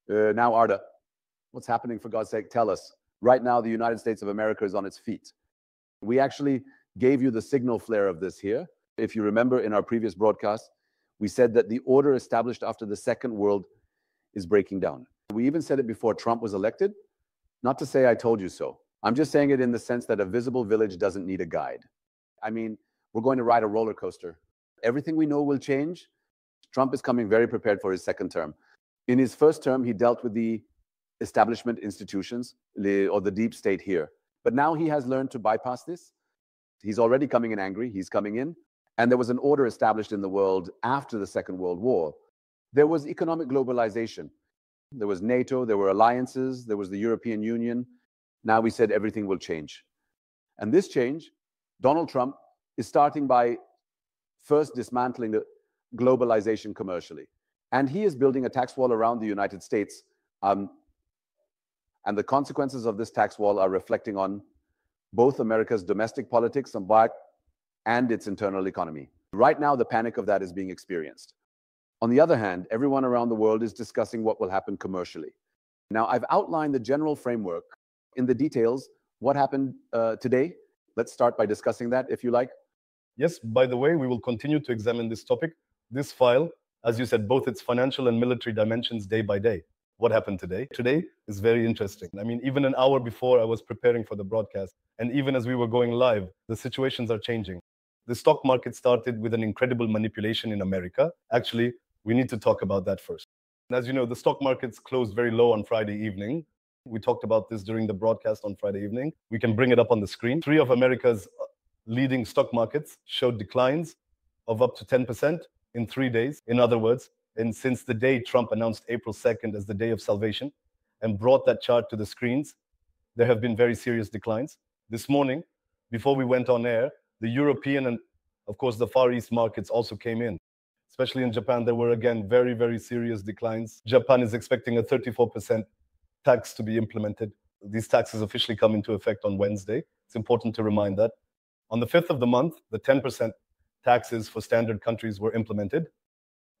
Now, Arda, what's happening, for God's sake? Tell us. Right now, the United States of America is on its feet. We actually gave you the signal flare of this here. If you remember in our previous broadcast, we said that the order established after the Second World is breaking down. We even said it before Trump was elected. Not to say I told you so. I'm just saying it in the sense that a visible village doesn't need a guide. I mean, we're going to ride a roller coaster. Everything we know will change. Trump is coming very prepared for his second term. In his first term, he dealt with the establishment institutions or the deep state here. But now he has learned to bypass this. He's already coming in angry. He's coming in. And there was an order established in the world after the Second World War. There was economic globalization. There was NATO, there were alliances, there was the European Union. Now we said everything will change. And this change, Donald Trump is starting by first dismantling the globalization commercially. And he is building a tax wall around the United States. And the consequences of this tax wall are reflecting on both America's domestic politics and its internal economy. Right now, the panic of that is being experienced. On the other hand, everyone around the world is discussing what will happen commercially. Now, I've outlined the general framework. In the details, what happened today? Let's start by discussing that, if you like. Yes, by the way, we will continue to examine this topic, this file, as you said, both its financial and military dimensions day by day. What happened today? Today is very interesting. I mean, even an hour before I was preparing for the broadcast, and even as we were going live, the situations are changing. The stock market started with an incredible manipulation in America. Actually, we need to talk about that first. As you know, the stock markets closed very low on Friday evening. We talked about this during the broadcast on Friday evening. We can bring it up on the screen. 3 of America's leading stock markets showed declines of up to 10% in 3 days. In other words, and since the day Trump announced April 2nd as the day of salvation and brought that chart to the screens, there have been very serious declines. This morning, before we went on air, the European and, of course, the Far East markets also came in. Especially in Japan, there were, again, very, very serious declines. Japan is expecting a 34% tax to be implemented. These taxes officially come into effect on Wednesday. It's important to remind that. On the 5th of the month, the 10% taxes for standard countries were implemented.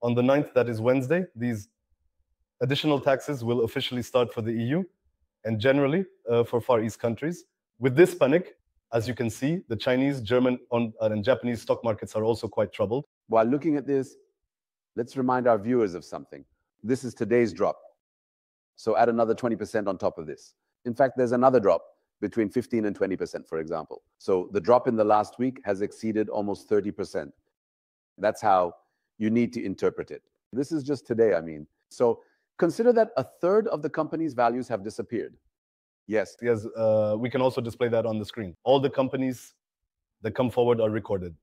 On the 9th, that is Wednesday, these additional taxes will officially start for the EU and generally for Far East countries. With this panic, as you can see, the Chinese, German, and Japanese stock markets are also quite troubled. While looking at this, let's remind our viewers of something. This is today's drop. So add another 20% on top of this. In fact, there's another drop between 15 and 20%, for example. So the drop in the last week has exceeded almost 30%. That's how you need to interpret it. This is just today, I mean. So consider that a third of the company's values have disappeared. Yes. Yes, we can also display that on the screen. All the companies that come forward are recorded.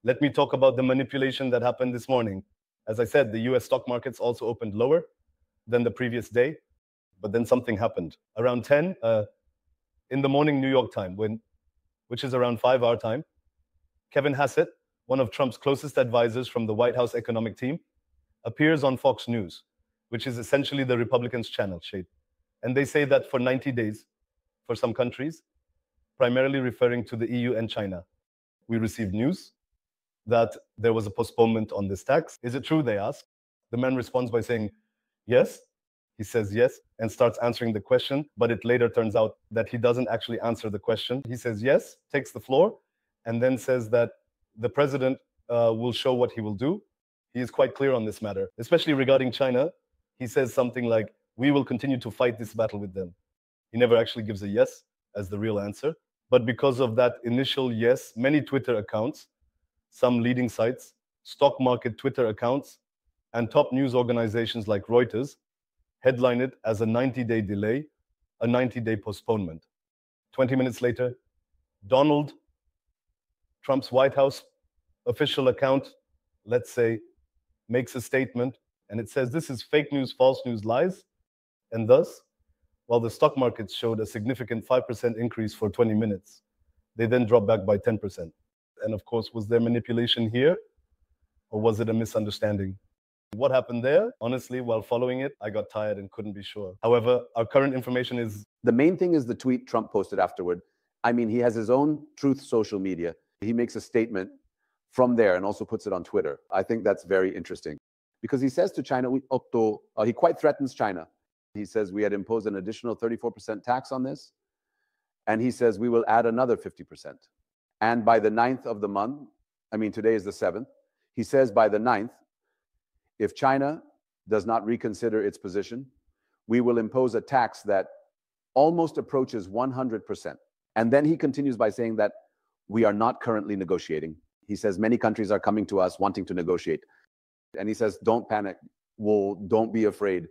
Let me talk about the manipulation that happened this morning. As I said, the US stock markets also opened lower than the previous day, but then something happened. Around 10 in the morning New York time, which is around 5 our time, Kevin Hassett, one of Trump's closest advisors from the White House economic team, appears on Fox News, which is essentially the Republicans' channel, Shade. And they say that for 90 days, for some countries, primarily referring to the EU and China, we received news that there was a postponement on this tax. Is it true, they ask? The man responds by saying, yes. He says yes and starts answering the question, but it later turns out that he doesn't actually answer the question. He says yes, takes the floor, and then says that the president will show what he will do. He is quite clear on this matter, especially regarding China. He says something like, we will continue to fight this battle with them. He never actually gives a yes as the real answer. But because of that initial yes, many Twitter accounts, some leading sites, stock market Twitter accounts, and top news organizations like Reuters headline it as a 90-day delay, a 90-day postponement. 20 minutes later, Donald Trump's White House official account, let's say, makes a statement, and it says this is fake news, false news, lies. And thus, while the stock markets showed a significant 5% increase for 20 minutes, they then dropped back by 10%. And of course, was there manipulation here, or was it a misunderstanding? What happened there? Honestly, while following it, I got tired and couldn't be sure. However, our current information is... The main thing is the tweet Trump posted afterward. I mean, he has his own Truth social media. He makes a statement from there and also puts it on Twitter. I think that's very interesting because he says to China, he quite threatens China. He says we had imposed an additional 34% tax on this. And he says we will add another 50%. And by the 9th of the month, I mean, today is the 7th, he says by the 9th, if China does not reconsider its position, we will impose a tax that almost approaches 100%. And then he continues by saying that we are not currently negotiating. He says many countries are coming to us wanting to negotiate. And he says, don't panic. Well, don't be afraid.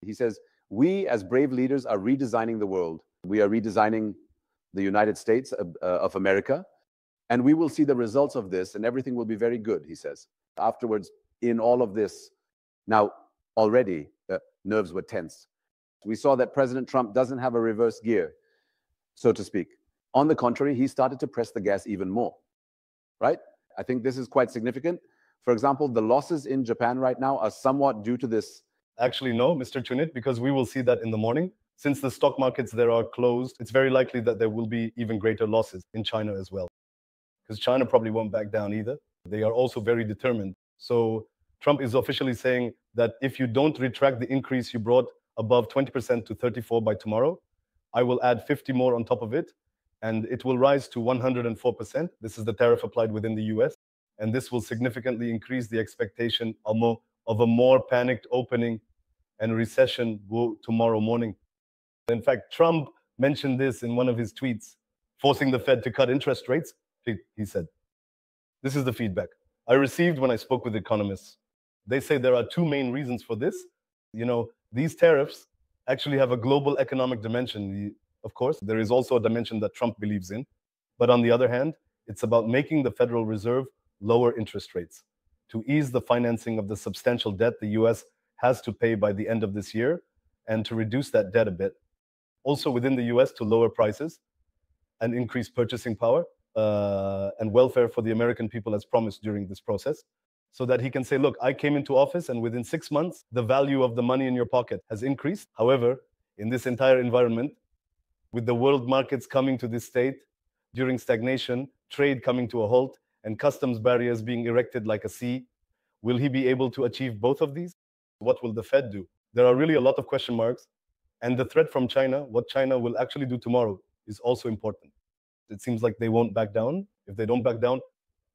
He says, we as brave leaders are redesigning the world. We are redesigning the United States of America. And we will see the results of this and everything will be very good, he says. Afterwards, in all of this, now already nerves were tense. We saw that President Trump doesn't have a reverse gear, so to speak. On the contrary, he started to press the gas even more, right? I think this is quite significant. For example, the losses in Japan right now are somewhat due to this. Actually, no, Mr. Cüneyt, because we will see that in the morning. Since the stock markets there are closed, it's very likely that there will be even greater losses in China as well. Because China probably won't back down either. They are also very determined. So Trump is officially saying that if you don't retract the increase you brought above 20% to 34 by tomorrow, I will add 50 more on top of it, and it will rise to 104%. This is the tariff applied within the US, and this will significantly increase the expectation of a more panicked opening and recession tomorrow morning. In fact, Trump mentioned this in one of his tweets, forcing the Fed to cut interest rates. He said, this is the feedback I received when I spoke with economists. They say there are two main reasons for this. You know, these tariffs actually have a global economic dimension. Of course, there is also a dimension that Trump believes in. But on the other hand, it's about making the Federal Reserve lower interest rates to ease the financing of the substantial debt the US has to pay by the end of this year and to reduce that debt a bit. Also within the US to lower prices and increase purchasing power and welfare for the American people as promised during this process, so that he can say, look, I came into office and within 6 months, the value of the money in your pocket has increased. However, in this entire environment, with the world markets coming to this state, during stagnation, trade coming to a halt, and customs barriers being erected like a sea, will he be able to achieve both of these? What will the Fed do? There are really a lot of question marks. And the threat from China, what China will actually do tomorrow, is also important. It seems like they won't back down. If they don't back down,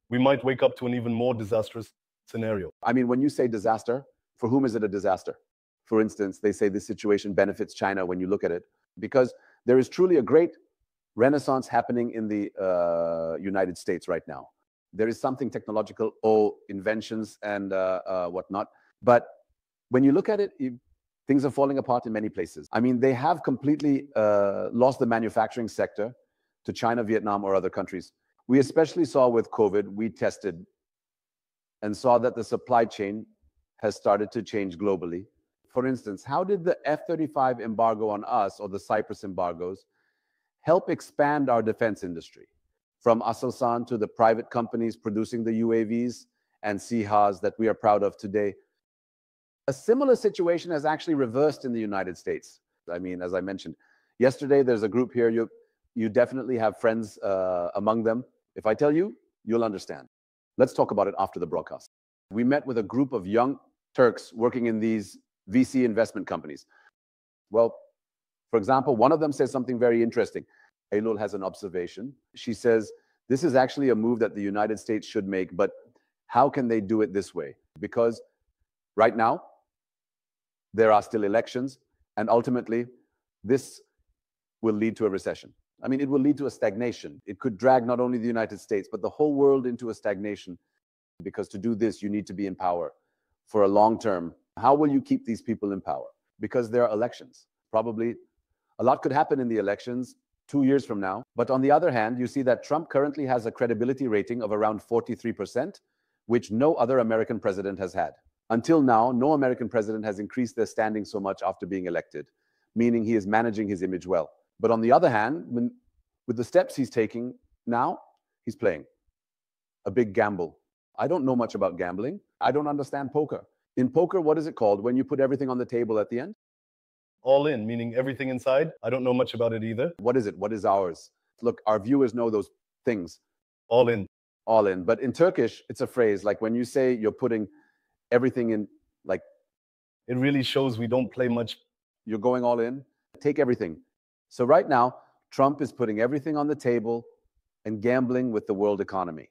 we might wake up to an even more disastrous scenario. I mean, when you say disaster, for whom is it a disaster? For instance, they say this situation benefits China when you look at it, because there is truly a great renaissance happening in the United States right now. There is something technological, inventions and whatnot. But when you look at it, things are falling apart in many places. I mean, they have completely lost the manufacturing sector to China, Vietnam, or other countries. We especially saw with COVID, we tested and saw that the supply chain has started to change globally. For instance, how did the F-35 embargo on us, or the Cyprus embargoes, help expand our defense industry? From Aselsan to the private companies producing the UAVs and SEHAs that we are proud of today. A similar situation has actually reversed in the United States. I mean, as I mentioned, yesterday there's a group here, you definitely have friends among them. If I tell you, you'll understand. Let's talk about it after the broadcast. We met with a group of young Turks working in these VC investment companies. Well, for example, one of them says something very interesting. Eylul has an observation. She says, this is actually a move that the United States should make, but how can they do it this way? Because right now, there are still elections, and ultimately, this will lead to a recession. I mean, it will lead to a stagnation. It could drag not only the United States, but the whole world into a stagnation. Because to do this, you need to be in power for a long term. How will you keep these people in power? Because there are elections. Probably a lot could happen in the elections 2 years from now. But on the other hand, you see that Trump currently has a credibility rating of around 43%, which no other American president has had. Until now, no American president has increased their standing so much after being elected, meaning he is managing his image well. But on the other hand, with the steps he's taking now, he's playing a big gamble. I don't know much about gambling. I don't understand poker. In poker, what is it called when you put everything on the table at the end? All in, meaning everything inside. I don't know much about it either. What is it? What is ours? Look, our viewers know those things. All in. All in. But in Turkish, it's a phrase like when you say you're putting everything in, like. It really shows we don't play much You're going all in. Take everything. So right now, Trump is putting everything on the table and gambling with the world economy.